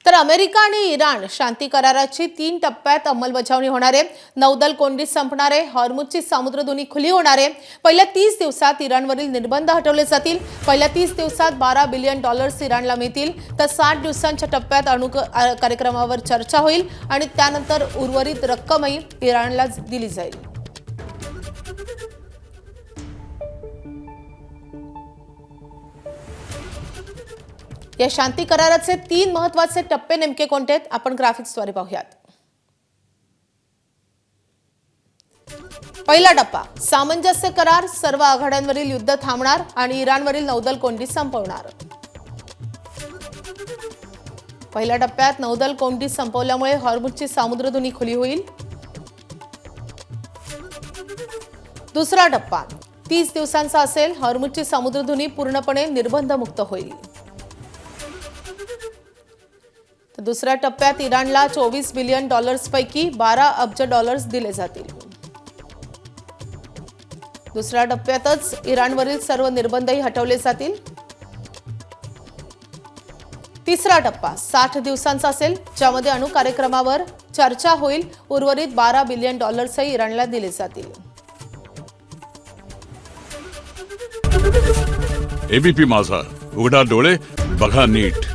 तर अमेरिका आणि इराण शांती कराराची 3 टप्प्यात अंमलबजावणी होणार आहे। नौदल कोंडी संपणार आहे, हॉर्मुझची सामुद्रधुनी खुली होणार आहे। पहिल्या 30 दिवसात इराणवरील निर्बंध हटवले जातील। पहिल्या 30 दिवसात $12 बिलियन इराणला मिळतील। तर 60 दिवसांच्या टप्प्यात अणु कार्यक्रमावर चर्चा होईल आणि त्यानंतर उर्वरित रक्कमही इराणला दिली जाईल। या शांती कराराचे 3 महत्त्वाचे टप्पे नेमके कोणते आहेत आपण ग्राफिक्सद्वारे पाहूयात। पहिला टप्पा सामंजस्य करार, सर्व आघाड्यांवरील युद्ध थांबणार आणि इराणवरील नौदल कोंडी संपवणार। पहिल्या टप्प्यात नौदल कोंडी संपवल्यामुळे हॉर्मुझची सामुद्रधुनी खुली होईल। दुसरा टप्पा 30 दिवसांचा असेल, हॉर्मुझची सामुद्रधुनी पूर्णपणे निर्बंधमुक्त होईल। तर दुसऱ्या टप्प्यात इराणला $24 बिलियन पैकी $12 अब्ज दिले जातील। दुसऱ्या टप्प्यातच इराणवरील सर्व निर्बंधही हटवले जातील। तिसरा टप्पा 60 दिवसांचा असेल, ज्यामध्ये अणु कार्यक्रमावर चर्चा होईल। उर्वरित $12 बिलियन इराणला दिले जातील। एबीपी माझा, उघडा डोळे बघा नीट।